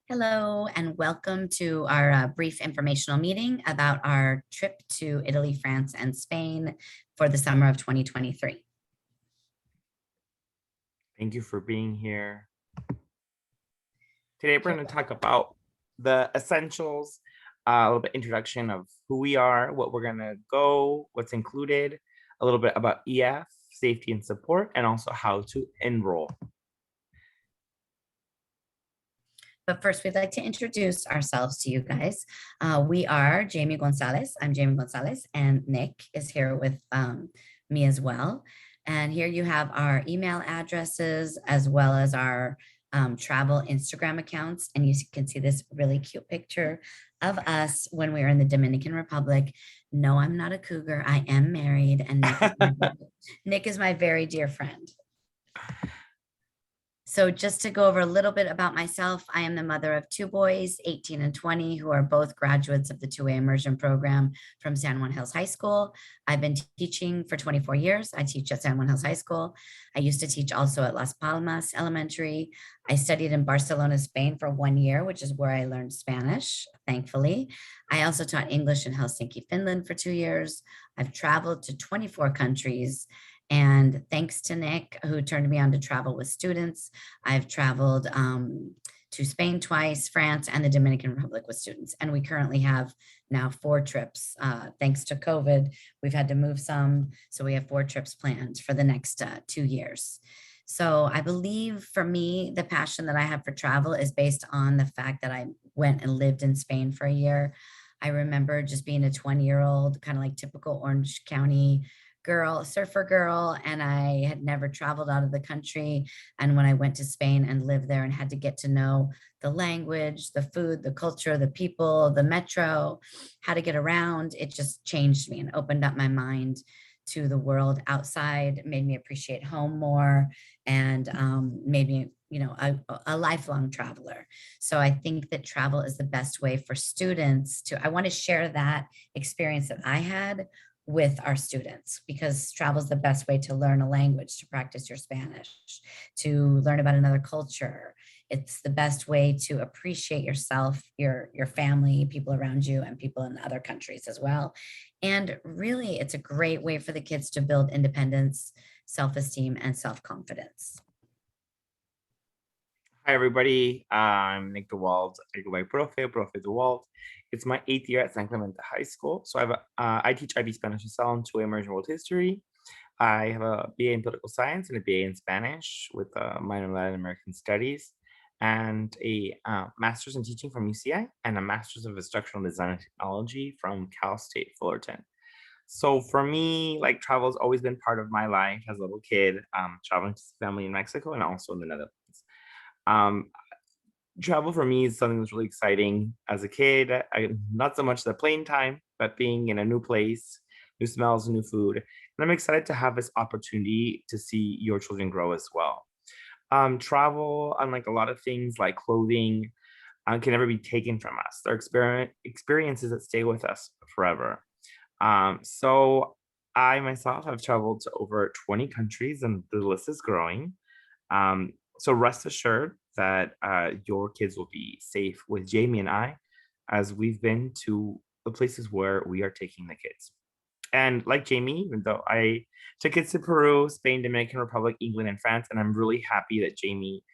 Hello, and welcome to our brief informational meeting about our trip to Italy, France, and Spain for the summer of 2023. Thank you for being here. Today, we're going to talk about the essentials, a little bit introduction of who we are, what we're going to go, what's included, a little bit about EF, safety and support, and also how to enroll. But first, we'd like to introduce ourselves to you guys. We are Jamie Gonzalez. I'm Jamie Gonzalez, and Nick is here with me as well. And here you have our email addresses as well as our travel Instagram accounts. And you can see this really cute picture of us when we were in the Dominican Republic. No, I'm not a cougar. I am married, and Nick is my very dear friend. So just to go over a little bit about myself, I am the mother of two boys, 18 and 20, who are both graduates of the two-way immersion program from San Juan Hills High School. I've been teaching for 24 years. I teach at San Juan Hills High School. I used to teach also at Las Palmas Elementary. I studied in Barcelona, Spain for 1 year, which is where I learned Spanish, thankfully. I also taught English in Helsinki, Finland for 2 years. I've traveled to 24 countries. And thanks to Nick, who turned me on to travel with students, I've traveled to Spain twice, France, and the Dominican Republic with students. And we currently have now 4 trips. Thanks to COVID, we've had to move some. So we have 4 trips planned for the next 2 years. So I believe for me, the passion that I have for travel is based on the fact that I went and lived in Spain for a year. I remember just being a 20-year-old, kind of like typical Orange County girl, surfer girl, and I had never traveled out of the country. And when I went to Spain and lived there and had to get to know the language, the food, the culture, the people, the metro, how to get around, it just changed me and opened up my mind to the world outside, made me appreciate home more, and made me a lifelong traveler. So I think that travel is the best way for students to, I want to share that experience that I had with our students, because travel is the best way to learn a language, to practice your Spanish, to learn about another culture. It's the best way to appreciate yourself, your family, people around you, and people in other countries as well. And really, it's a great way for the kids to build independence, self-esteem, and self-confidence. Hi, everybody. I'm Nick DeWald. I go by Profe DeWald. It's my 8th year at San Clemente High School. So I teach IB Spanish Asylum, two-way immersion world history. I have a BA in political science and a BA in Spanish with a minor in Latin American studies, and a master's in teaching from UCI and a master's of instructional design and technology from Cal State Fullerton. So for me, like, travel has always been part of my life as a little kid, traveling to family in Mexico and also in the Netherlands. Um, Travel for me is something that's really exciting as a kid. Not so much the plane time, but being in a new place, new smells, new food. And I'm excited to have this opportunity to see your children grow as well. Travel, unlike a lot of things like clothing, can never be taken from us. They're experiences that stay with us forever. So I myself have traveled to over 20 countries, and the list is growing. So rest assured that your kids will be safe with Jamie and I, as we've been to the places where we are taking the kids. And like Jamie, even though I took kids to Peru, Spain, Dominican Republic, England, and France, and I'm really happy that Jamie,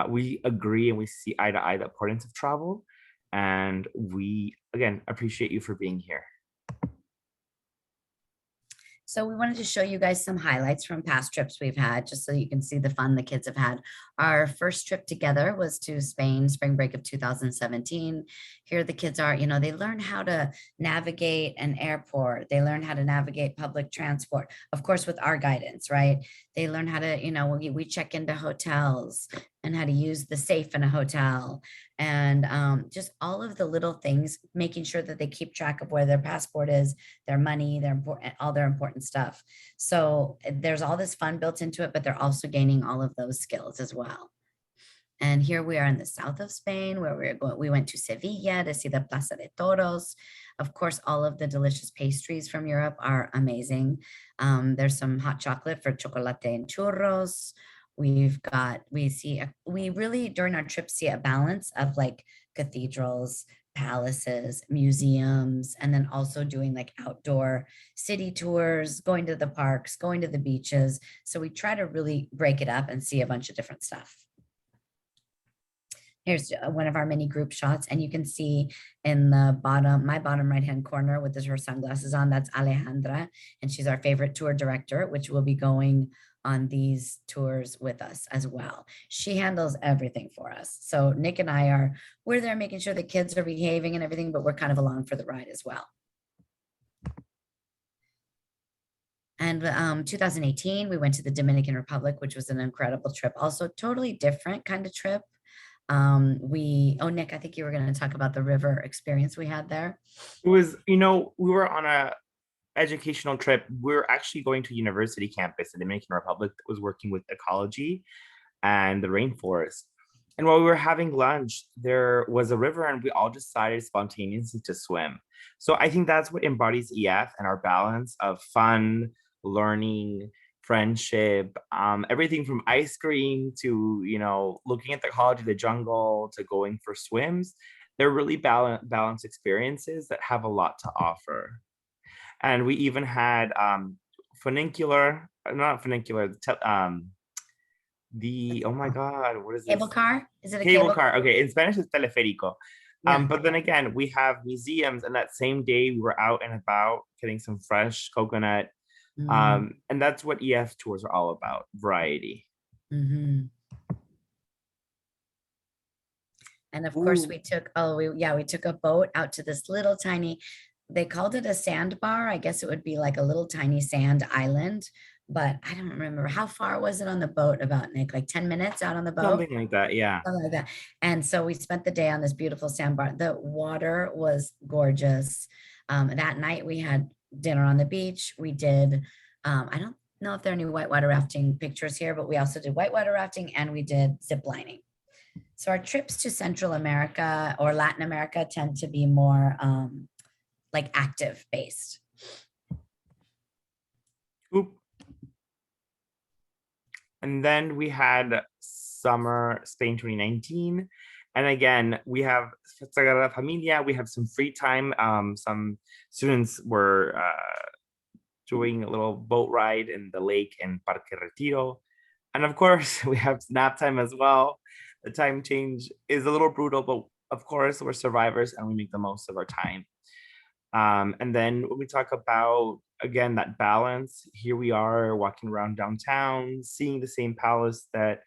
we agree and we see eye to eye the importance of travel. And we, again, appreciate you for being here. So we wanted to show you guys some highlights from past trips we've had, just so you can see the fun the kids have had. Our first trip together was to Spain, spring break of 2017. Here the kids are, they learn how to navigate an airport. They learn how to navigate public transport, of course, with our guidance, right? They learn how to, we check into hotels and how to use the safe in a hotel, and just all of the little things, making sure that they keep track of where their passport is, their money, their important, all their important stuff. So there's all this fun built into it, but they're also gaining all of those skills as well. And here we are in the south of Spain, where we went to Sevilla to see the Plaza de Toros. Of course, all of the delicious pastries from Europe are amazing. There's some hot chocolate for chocolate and churros. We really during our trip see a balance of like cathedrals, palaces, museums, and then also doing like outdoor city tours, going to the parks, going to the beaches. So we try to really break it up and see a bunch of different stuff. Here's one of our mini group shots, and you can see in the bottom, my bottom right-hand corner with her sunglasses on, that's Alejandra, and she's our favorite tour director, which will be going on these tours with us as well. She handles everything for us. So Nick and we're there making sure the kids are behaving and everything, but we're kind of along for the ride as well. And 2018, we went to the Dominican Republic, which was an incredible trip. Also totally different kind of trip. Nick, I think you were going to talk about the river experience we had there. It was, we were on a educational trip. We're actually going to university campus in the Dominican Republic that was working with ecology and the rainforest. And while we were having lunch, there was a river and we all decided spontaneously to swim. So I think that's what embodies EF and our balance of fun, learning, friendship, everything from ice cream to, looking at the ecology, the jungle, to going for swims. They're really balanced experiences that have a lot to offer. And we even had oh my God, what is this? Cable car? Is it a cable car? Okay, in Spanish it's teleférico. Yeah. But then again, we have museums, and that same day we were out and about getting some fresh coconut. And that's what EF tours are all about, variety. And of course we took a boat out to this little tiny, they called it a sandbar. I guess it would be like a little tiny sand island, but I don't remember how far was it on the boat about, Nick, like 10 minutes out on the boat? Something like that, yeah. Something like that. And so we spent the day on this beautiful sandbar. The water was gorgeous. That night we had dinner on the beach. We did, I don't know if there are any whitewater rafting pictures here, but we also did whitewater rafting and we did zip lining. So our trips to Central America or Latin America tend to be more like active based. Oop. And then we had summer Spain 2019. And again, we have Sagrada Familia. We have some free time. Some students were doing a little boat ride in the lake in Parque Retiro. And of course, we have nap time as well. The time change is a little brutal, but of course, we're survivors and we make the most of our time. And then when we talk about, again, that balance, here we are walking around downtown, seeing the same palace that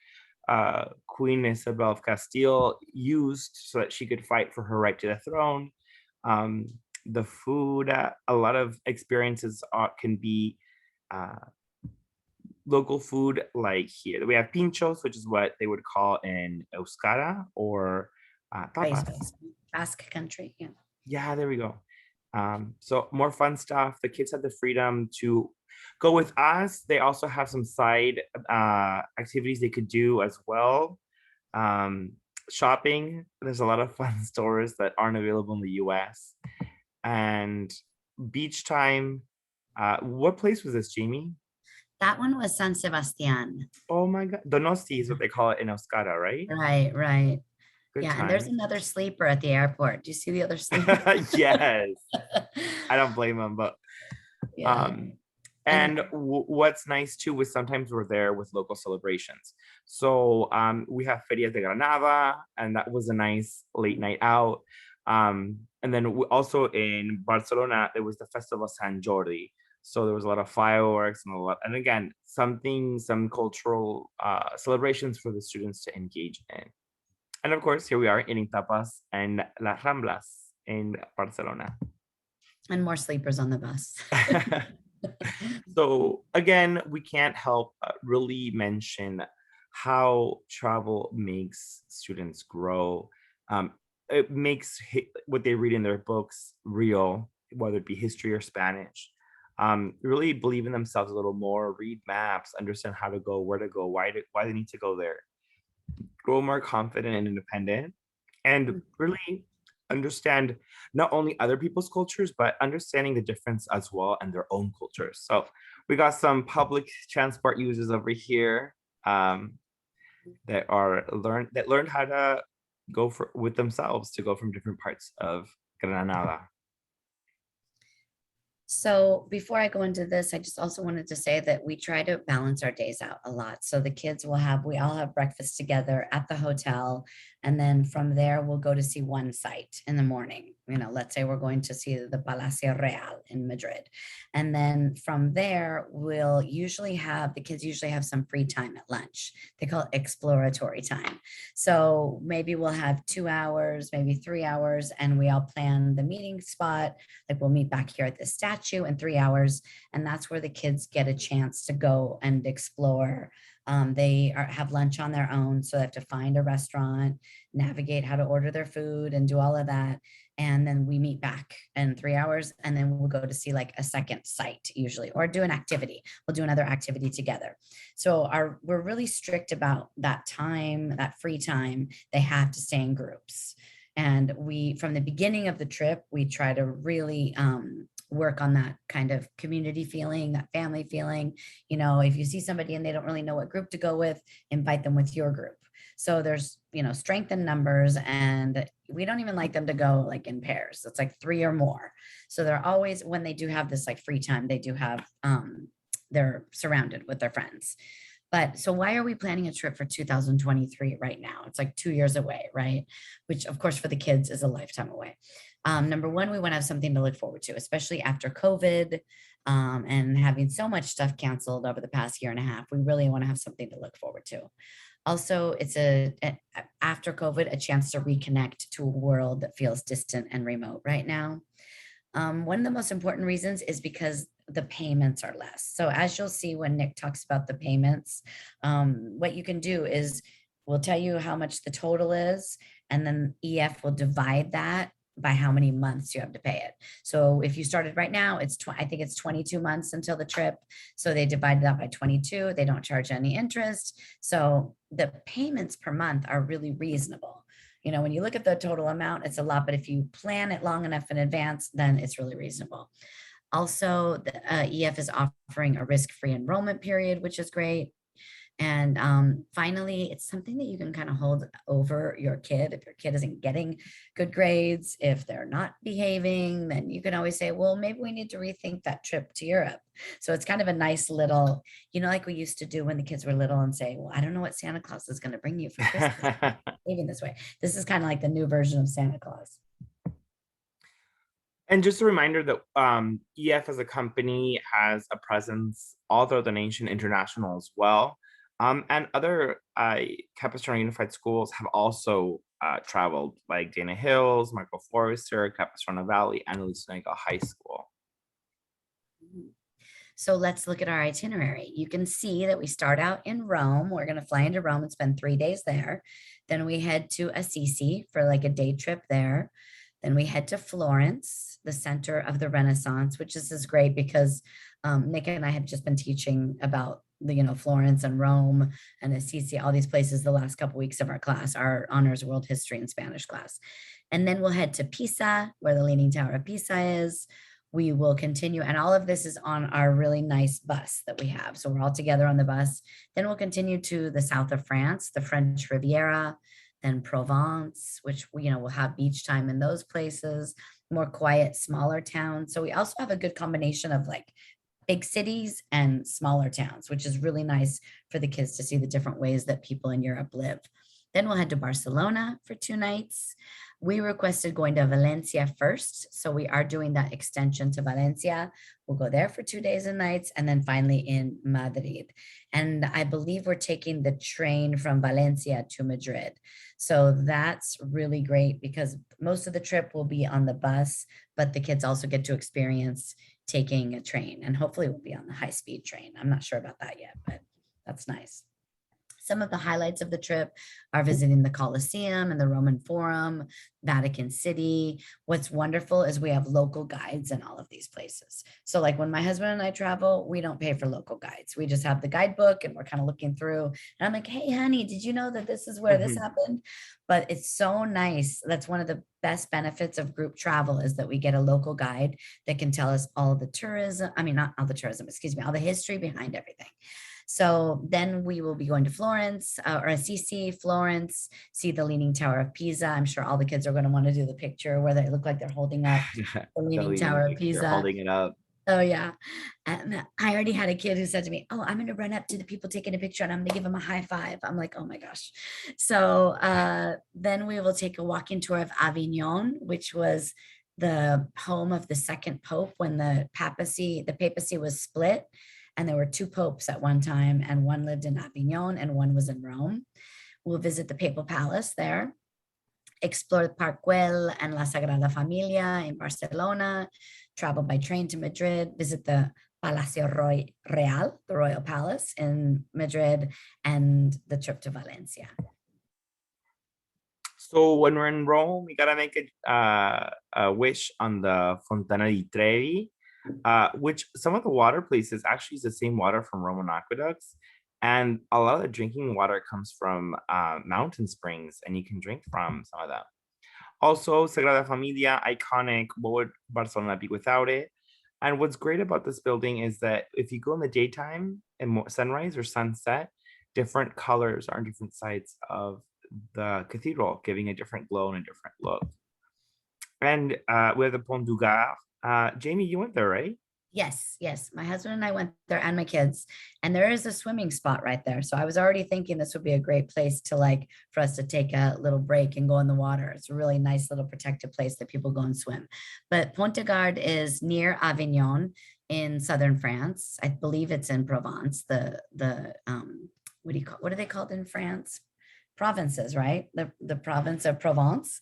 Queen Isabel of Castile used so that she could fight for her right to the throne. The food, a lot of experiences can be local food, like here. We have pinchos, which is what they would call in Euskara or tapas. Basque country, yeah. Yeah, there we go. So more fun stuff. The kids have the freedom to go with us. They also have some side activities they could do as well. Shopping, there's a lot of fun stores that aren't available in the US. And beach time. What place was this, Jamie? That one was San Sebastian. Oh my God. Donosti is what they call it in Euskara, right? Right. Good yeah, time. And there's another sleeper at the airport. Do you see the other sleeper? Yes. I don't blame them, but yeah. And what's nice too is sometimes we're there with local celebrations. So we have Ferias de Granada, and that was a nice late night out. And then also in Barcelona, there was the Festival San Jordi. So there was a lot of fireworks and again, some cultural celebrations for the students to engage in. And of course, here we are eating tapas and Las Ramblas in Barcelona. And more sleepers on the bus. So again, we can't help really mention how travel makes students grow. It makes what they read in their books real, whether it be history or Spanish. Really believe in themselves a little more, read maps, understand how to go, where to go, why they need to go there. Grow more confident and independent, and really understand not only other people's cultures, but understanding the difference as well and their own cultures. So we got some public transport users over here. um, that learned how to go for with themselves to go from different parts of Granada. So before I go into this, I just also wanted to say that we try to balance our days out a lot. So the kids we all have breakfast together at the hotel. And then from there, we'll go to see one site in the morning. Let's say we're going to see the Palacio Real in Madrid. And then from there, the kids usually have some free time at lunch. They call it exploratory time. So maybe we'll have 2 hours, maybe 3 hours, and we all plan the meeting spot. Like we'll meet back here at the statue in 3 hours. And that's where the kids get a chance to go and explore. Have lunch on their own. So they have to find a restaurant, navigate how to order their food and do all of that. And then we meet back in 3 hours, and then we'll go to see like a second site usually, or do an activity. We'll do another activity together. So we're really strict about that time, that free time. They have to stay in groups. And from the beginning of the trip, we try to really work on that kind of community feeling, that family feeling. If you see somebody and they don't really know what group to go with, invite them with your group. So there's, strength in numbers, and we don't even like them to go like in pairs. It's like 3 or more. So they're always, when they do have this like free time, they do have, they're surrounded with their friends. But so why are we planning a trip for 2023 right now? It's like 2 years away, right? Which of course for the kids is a lifetime away. Number one, we want to have something to look forward to, especially after COVID, and having so much stuff canceled over the past year and a half. We really want to have something to look forward to. Also, it's after COVID, a chance to reconnect to a world that feels distant and remote right now. One of the most important reasons is because the payments are less. So as you'll see when Nick talks about the payments, what you can do is we'll tell you how much the total is, and then EF will divide that by how many months you have to pay it. So if you started right now, I think it's 22 months until the trip. So they divide that by 22. They don't charge any interest. So the payments per month are really reasonable. When you look at the total amount, it's a lot, but if you plan it long enough in advance, then it's really reasonable. Also, the EF is offering a risk-free enrollment period, which is great. And finally, it's something that you can kind of hold over your kid. If your kid isn't getting good grades, if they're not behaving, then you can always say, well, maybe we need to rethink that trip to Europe. So it's kind of a nice little, like we used to do when the kids were little and say, well, I don't know what Santa Claus is going to bring you for Christmas. Behaving this way. This is kind of like the new version of Santa Claus. And just a reminder that EF as a company has a presence all throughout the nation, international as well. And other Capistrano Unified schools have also traveled, like Dana Hills, Michael Forrester, Capistrano Valley, and Lucinego High School. So let's look at our itinerary. You can see that we start out in Rome. We're going to fly into Rome and spend 3 days there. Then we head to Assisi for like a day trip there. Then we head to Florence, the center of the Renaissance, which is great because Nick and I have just been teaching about Florence and Rome and Assisi, all these places the last couple of weeks of our class, our honors world history and Spanish class. And then we'll head to Pisa, where the Leaning Tower of Pisa is. We will continue, and all of this is on our really nice bus that we have. So we're all together on the bus. Then we'll continue to the south of France, the French Riviera, then Provence, which we'll have beach time in those places, more quiet, smaller towns. So we also have a good combination of like big cities and smaller towns, which is really nice for the kids to see the different ways that people in Europe live. Then we'll head to Barcelona for 2 nights. We requested going to Valencia first. So we are doing that extension to Valencia. We'll go there for 2 days and nights, and then finally in Madrid. And I believe we're taking the train from Valencia to Madrid. So that's really great because most of the trip will be on the bus, but the kids also get to experience taking a train, and hopefully we'll be on the high-speed train. I'm not sure about that yet, but that's nice. Some of the highlights of the trip are visiting the Colosseum and the Roman Forum, Vatican City. What's wonderful is we have local guides in all of these places. So like when my husband and I travel, we don't pay for local guides. We just have the guidebook and we're kind of looking through. And I'm like, hey, honey, did you know that this is where this happened? But it's so nice. That's one of the best benefits of group travel is that we get a local guide that can tell us all the tourism. I mean, not all the tourism, excuse me, all the history behind everything. So then we will be going to Florence or Assisi, Florence, see the Leaning Tower of Pisa. I'm sure all the kids are going to want to do the picture where they look like they're holding up the The Leaning leading Tower of picture, Pisa. holding it up. Oh yeah. And I already had a kid who said to me, "Oh, I'm going to run up to the people taking a picture and I'm going to give them a high five." I'm like, "Oh my gosh." So then we will take a walking tour of Avignon, which was the home of the second pope when the papacy was split. And there were two popes at one time, and one lived in Avignon and one was in Rome. We'll visit the papal palace there, explore Park Güell and La Sagrada Familia in Barcelona, travel by train to Madrid, visit the Palacio Real, the Royal Palace in Madrid, and the trip to Valencia. So when we're in Rome, we gotta make a wish on the Fontana di Trevi, which some of the water places actually use the same water from Roman aqueducts. And a lot of the drinking water comes from mountain springs, and you can drink from some of them. Also, Sagrada Familia, iconic. What would Barcelona be without it? And what's great about this building is that if you go in the daytime and sunrise or sunset, different colors are on different sides of the cathedral, giving a different glow and a different look. And we have the Pont du Gard. Jamie, you went there, right? Yes, yes. My husband and I went there and my kids, and there is a swimming spot right there. So I was already thinking this would be a great place to like for us to take a little break and go in the water. It's a really nice little protected place that people go and swim. But Pont de Gard is near Avignon in southern France. I believe it's in Provence. The what are they called in France? Provinces, right? The province of Provence.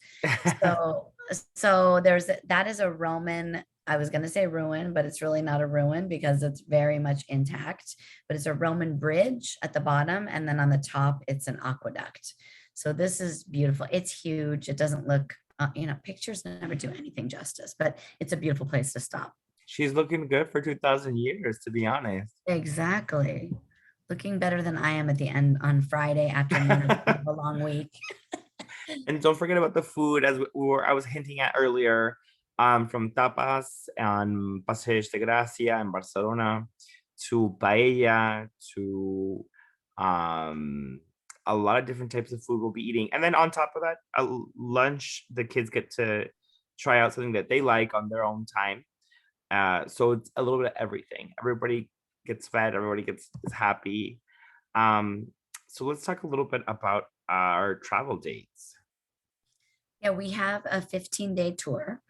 So that is a Roman, I was going to say ruin, but it's really not a ruin because it's very much intact, but it's a Roman bridge at the bottom. And then on the top, it's an aqueduct. So this is beautiful. It's huge. It doesn't look, pictures never do anything justice, but it's a beautiful place to stop. She's looking good for 2,000 years, to be honest. Exactly. Looking better than I am at the end on Friday afternoon of a long week. And don't forget about the food, as I was hinting at earlier, from tapas and Paseo de Gracia in Barcelona to paella to a lot of different types of food we'll be eating. And then on top of that, a lunch, the kids get to try out something that they like on their own time. So it's a little bit of everything. Everybody gets fed, everybody is happy. So let's talk a little bit about our travel dates. Yeah, we have a 15-day tour.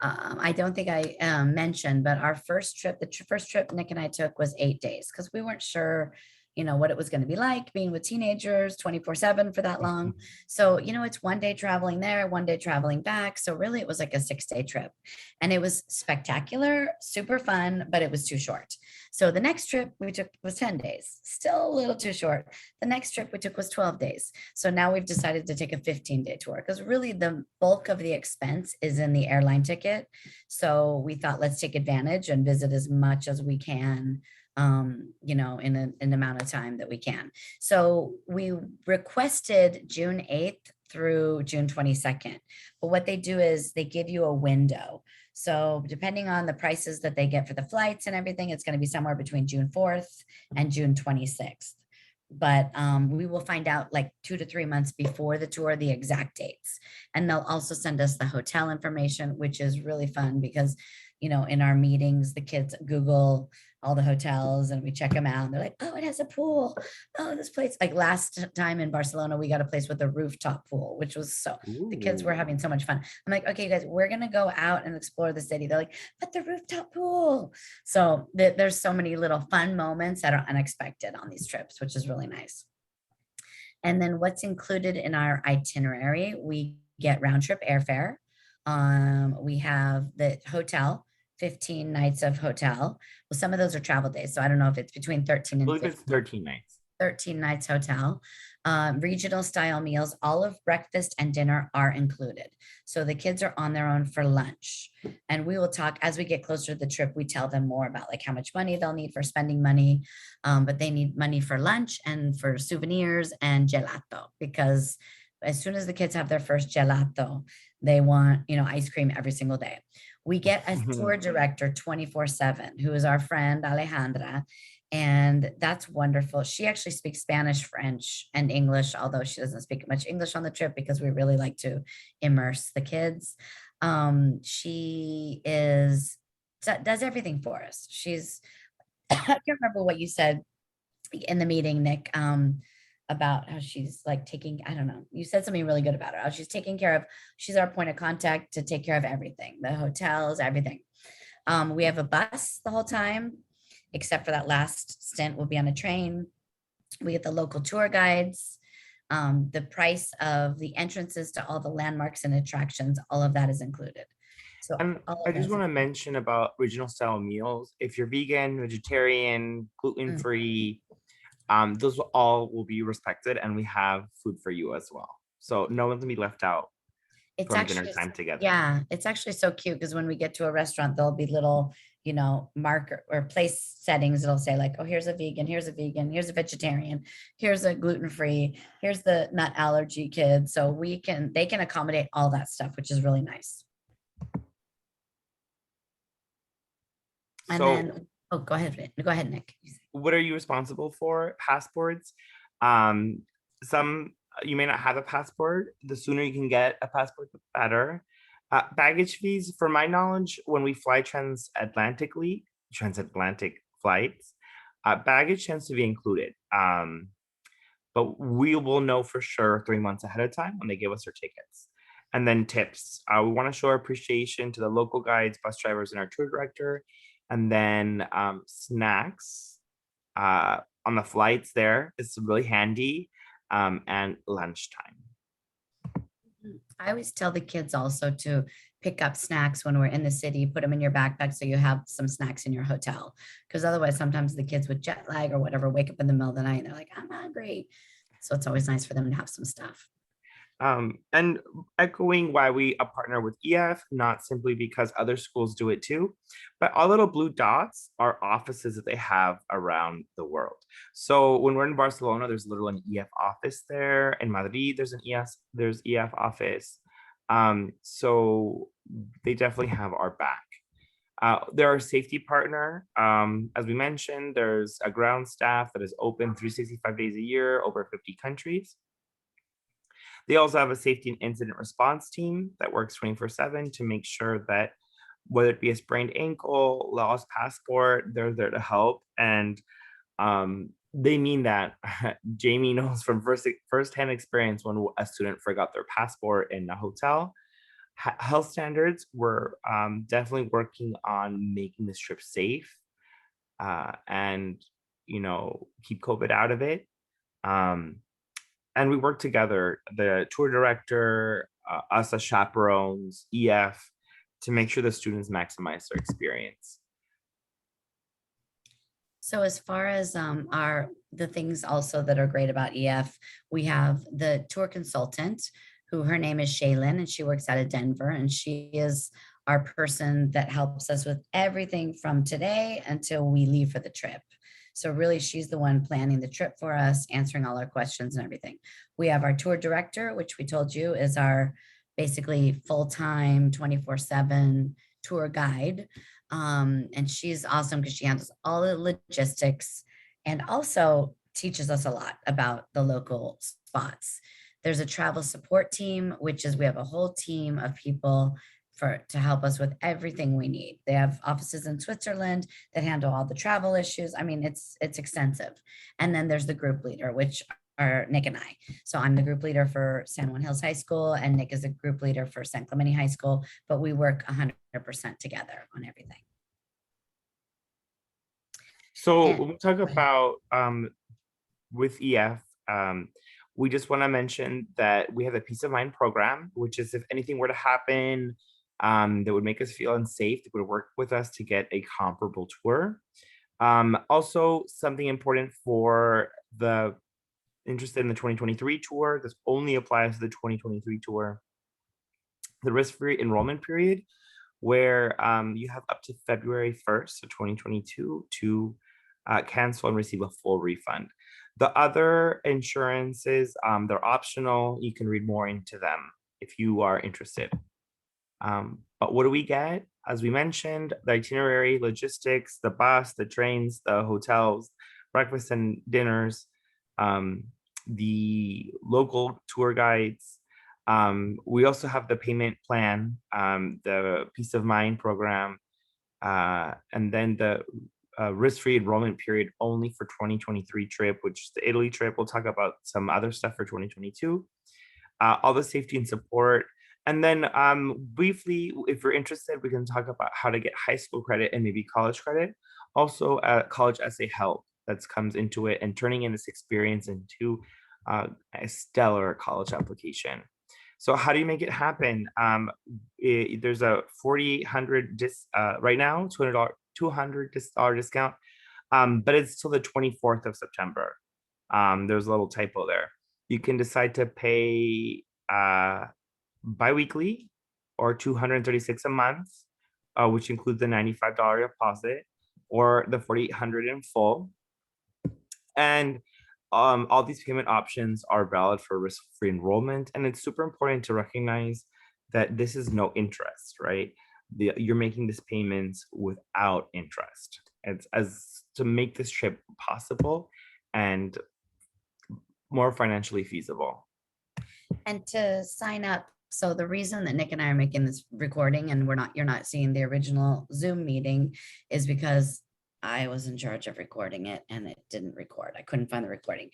I don't think I mentioned, but our first trip, first trip Nick and I took was 8 days because we weren't sure, what it was going to be like being with teenagers 24/7 for that long. So, it's 1 day traveling there, 1 day traveling back. So really it was like a 6-day trip and it was spectacular, super fun, but it was too short. So the next trip we took was 10 days, still a little too short. The next trip we took was 12 days. So now we've decided to take a 15-day tour because really the bulk of the expense is in the airline ticket. So we thought, let's take advantage and visit as much as we can, in an amount of time that we can. So we requested June 8th through June 22nd. But what they do is they give you a window. So depending on the prices that they get for the flights and everything, it's going to be somewhere between June 4th and June 26th. But we will find out like 2 to 3 months before the tour, the exact dates. And they'll also send us the hotel information, which is really fun because, in our meetings, the kids Google all the hotels and we check them out and they're like, oh, it has a pool. Oh, this place, like last time in Barcelona, we got a place with a rooftop pool, which was the kids were having so much fun. I'm like, okay, you guys, we're going to go out and explore the city. They're like, but the rooftop pool. So there's so many little fun moments that are unexpected on these trips, which is really nice. And then what's included in our itinerary, we get round trip airfare. We have the hotel, 15 nights of hotel. Well, some of those are travel days. So I don't know if it's between 13 I and believe 15. it's 13 nights. 13 nights hotel. Regional style meals, all of breakfast and dinner are included. So the kids are on their own for lunch. And we will talk as we get closer to the trip. We tell them more about like how much money they'll need for spending money. But they need money for lunch and for souvenirs and gelato, because as soon as the kids have their first gelato, they want, ice cream every single day. We get a tour director 24/7, who is our friend Alejandra. And that's wonderful. She actually speaks Spanish, French, and English, although she doesn't speak much English on the trip because we really like to immerse the kids. She does everything for us. She's I can't remember what you said in the meeting, Nick, about how she's like taking, I don't know, you said something really good about her. How she's taking care of, she's our point of contact to take care of everything, the hotels, everything. We have a bus the whole time, except for that last stint, we'll be on a train. We get the local tour guides. The price of the entrances to all the landmarks and attractions, all of that is included. So And all I of just that's want to mention about regional style meals. If you're vegan, vegetarian, gluten mm, free, those will be respected, and we have food for you as well. So no one's gonna be left out it's from dinner actually, time together. yeah, it's actually so cute because when we get to a restaurant, there'll be little, marker or place settings. It'll say like, oh, here's a vegan, here's a vegan, here's a vegetarian, here's a gluten-free, here's the nut allergy kid. So they can accommodate all that stuff, which is really nice. And So then, oh, go ahead. Go ahead, Nick. what are you responsible for? Passports. Um, some you may not have a passport. The sooner you can get a passport, the better. Baggage fees, for my knowledge, when we fly transatlantic flights, baggage tends to be included. But we will know for sure 3 months ahead of time when they give us their tickets. And then tips. We want to show our appreciation to the local guides, bus drivers, and our tour director. And then snacks on the flights there is really handy, and lunchtime. I always tell the kids also to pick up snacks when we're in the city, put them in your backpack so you have some snacks in your hotel. Because otherwise, sometimes the kids with jet lag or whatever wake up in the middle of the night and they're like, I'm hungry. So it's always nice for them to have some stuff. And echoing why we partner with EF, not simply because other schools do it too, but all little blue dots are offices that they have around the world. So when we're in Barcelona, there's literally an EF office there. In Madrid, there's EF office. So they definitely have our back. They're a safety partner. As we mentioned, there's a ground staff that is open 365 days a year, over 50 countries. They also have a safety and incident response team that works 24/7 to make sure that whether it be a sprained ankle, lost passport, they're there to help. And they mean that. Jamie knows from firsthand experience when a student forgot their passport in a hotel. Health standards were definitely working on making this trip safe, and keep COVID out of it. Um, and we work together, the tour director, us as chaperones, EF, to make sure the students maximize their experience. So as far as the things also that are great about EF, we have the tour consultant who her name is Shaylin and she works out of Denver and she is our person that helps us with everything from today until we leave for the trip. So really she's the one planning the trip for us, answering all our questions and everything. We have our tour director, which we told you is our basically full-time 24/7 tour guide. And she's awesome because she handles all the logistics and also teaches us a lot about the local spots. There's a travel support team, which is we have a whole team of people to help us with everything we need. They have offices in Switzerland that handle all the travel issues. I mean, it's extensive. And then there's the group leader, which are Nick and I. So I'm the group leader for San Juan Hills High School, and Nick is a group leader for San Clemente High School, but we work 100% together on everything. So And when we talk about with EF, we just want to mention that we have a peace of mind program, which is if anything were to happen that would make us feel unsafe, they would work with us to get a comparable tour. Also, something important for the interested in the 2023 tour, this only applies to the 2023 tour. The risk-free enrollment period, where you have up to February 1st of 2022 to cancel and receive a full refund. The other insurances, they're optional. You can read more into them if you are interested. But what do we get? as we mentioned, the itinerary, logistics, the bus, the trains, the hotels, breakfast and dinners, um, the local tour guides. We also have the payment plan, the Peace of Mind program, and then the risk-free enrollment period only for 2023 trip, which is the Italy trip. We'll talk about some other stuff for 2022. All the safety and support. And then briefly, if you're interested, we can talk about how to get high school credit and maybe college credit. Also, college essay help that comes into it and turning in this experience into a stellar college application. So how do you make it happen? There's a 4,800 right now, $200 discount, but it's till the 24th of September. There's a little typo there. You can decide to pay biweekly or 236 a month, which includes the $95 deposit or the 4,800 in full. And all these payment options are valid for risk-free enrollment. And it's super important to recognize that this is no interest, right? You're making this payments without interest. It's as to make this trip possible and more financially feasible. And to sign up, so the reason that Nick and I are making this recording and you're not seeing the original Zoom meeting is because I was in charge of recording it and it didn't record. I couldn't find the recording.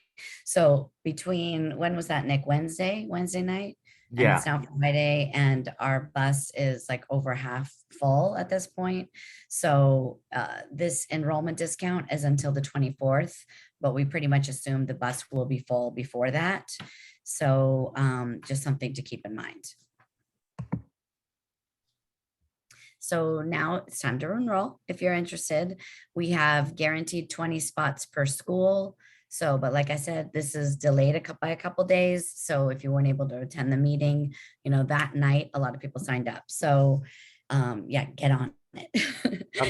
So between, when was that, Nick? Wednesday night? And Yeah. it's now Friday and our bus is like over half full at this point. So this enrollment discount is until the 24th, but we pretty much assume the bus will be full before that. So just something to keep in mind. So now it's time to enroll. If you're interested, we have guaranteed 20 spots per school. So, but like I said, this is delayed by a couple days. So if you weren't able to attend the meeting, you know, that night, a lot of people signed up. So yeah, get on it.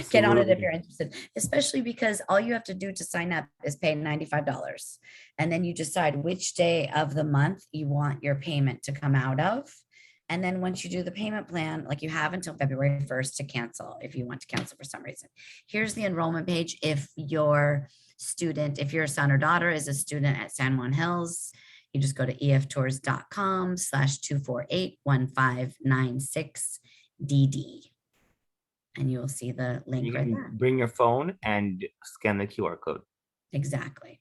Get on it if you're interested, especially because all you have to do to sign up is pay $95. And then you decide which day of the month you want your payment to come out of. And then once you do the payment plan, like you have until February 1st to cancel if you want to cancel for some reason. Here's the enrollment page. If your student, if your son or daughter is a student at San Juan Hills, you just go to eftours.com/2481596DD. And you will see the link right there. Bring your phone and scan the QR code. Exactly.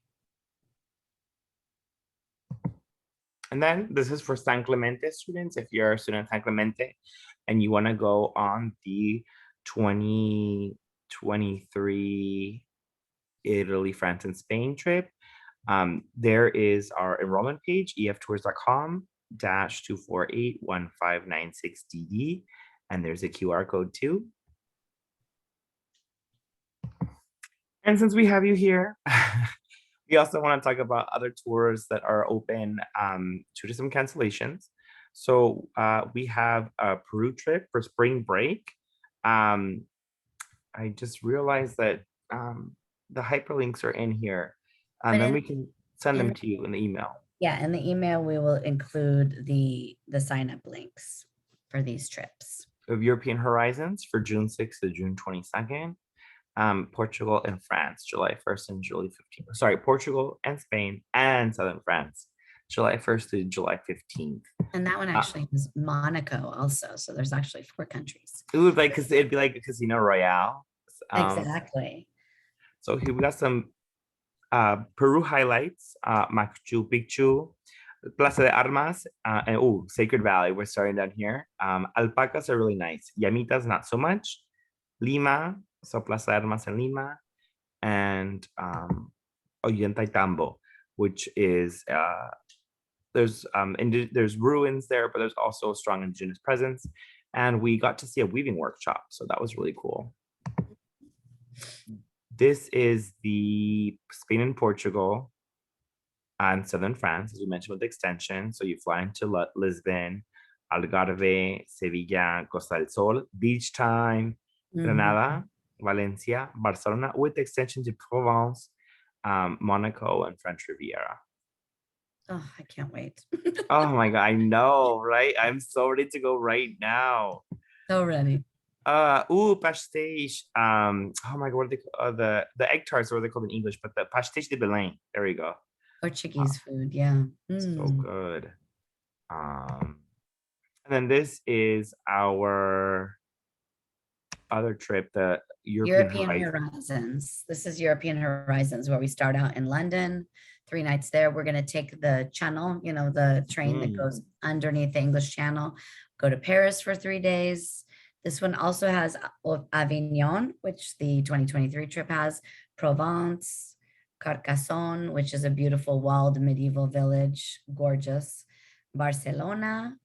And then this is for San Clemente students. If you're a student at San Clemente and you want to go on the 2023 Italy, France, and Spain trip, there is our enrollment page, eftours.com-2481596DD. And there's a QR code too. And since we have you here, we also want to talk about other tours that are open due to some cancellations. So we have a Peru trip for spring break. I just realized that the hyperlinks are in here. And then we can send them to you in the email. Yeah, in the email, we will include the sign-up links for these trips. Of European Horizons for June 6th to June 22nd. Portugal and France, July 1st and July 15th. Sorry, Portugal and Spain and Southern France, July 1st to July 15th. And that one actually is Monaco also. So there's actually 4 countries. It would like, because it'd be like a Casino Royale. Exactly. So here we got some Peru highlights, Machu Picchu, Plaza de Armas, and Sacred Valley. We're starting down here. Alpacas are really nice. Llamitas, not so much. Lima, so Plaza de Armas in Lima, and Ollantaytambo, which is there's ruins there, but there's also a strong indigenous presence, and we got to see a weaving workshop, so that was really cool. This is the Spain and Portugal and Southern France, as we mentioned with the extension. So you fly into Lisbon, Algarve, Sevilla, Costa del Sol, beach time, Granada, Valencia, Barcelona, with extension to Provence, Monaco, and French Riviera. Oh, I can't wait. Oh my God, I know, right? I'm so ready to go right now. So ready. Pastéis. Oh my god, what are they the egg tarts, what are they called in English? But the pastéis de Belém. There we go. Portuguese food, yeah. So Mm. good. And then this is our other trip, the European European Horizon. Horizons. This is European Horizons, where we start out in London, 3 nights there. We're going to take the channel, the train that goes underneath the English Channel, go to Paris for 3 days. This one also has Avignon, which the 2023 trip has, Provence, Carcassonne, which is a beautiful walled medieval village, gorgeous, Barcelona,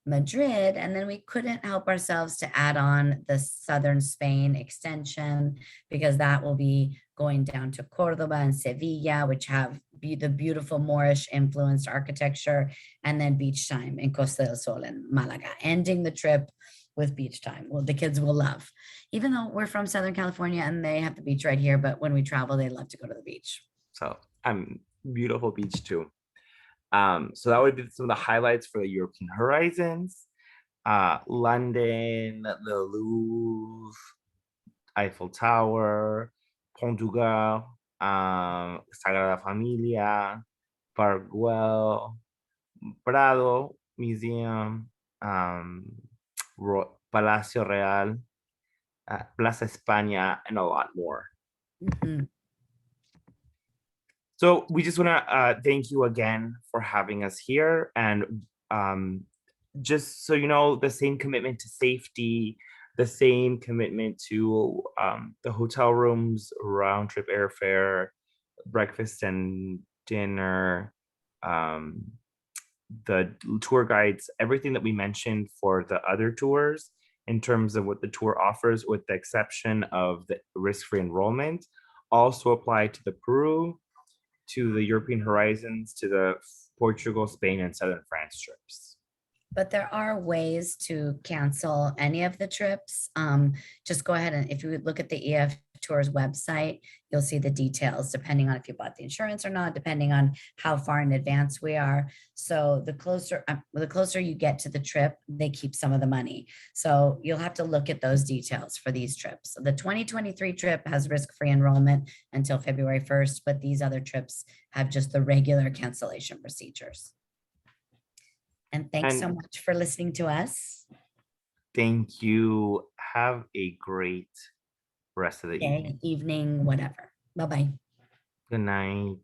Madrid, and then we couldn't help ourselves to add on the southern Spain extension, because that will be going down to Cordoba and Sevilla, which have the beautiful Moorish influenced architecture, and then beach time in Costa del Sol and Malaga, ending the trip with beach time. Well, the kids will love, even though we're from Southern California and they have the beach right here, but when we travel, they love to go to the beach. So I'm beautiful beach too. So that would be some of the highlights for the European Horizons. London, the Louvre, Eiffel Tower, Pont du Gard, Sagrada Familia, Park Güell, Prado Museum, Palacio Real, Plaza España, and a lot more. Mhm. So we just want to thank you again for having us here. And just so you know, the same commitment to safety, the same commitment to the hotel rooms, round trip airfare, breakfast and dinner, the tour guides, everything that we mentioned for the other tours in terms of what the tour offers, with the exception of the risk-free enrollment, also apply to the Peru, to the European Horizons, to the Portugal, Spain, and Southern France trips. But there are ways to cancel any of the trips. Just go ahead and if you would look at the EF Tours website, you'll see the details depending on if you bought the insurance or not, depending on how far in advance we are. So the closer you get to the trip, they keep some of the money. So you'll have to look at those details for these trips. The 2023 trip has risk-free enrollment until February 1st, but these other trips have just the regular cancellation procedures. And thanks so much for listening to us. Thank you. Have a great rest of the Day, evening, whatever. Bye-bye. Good night.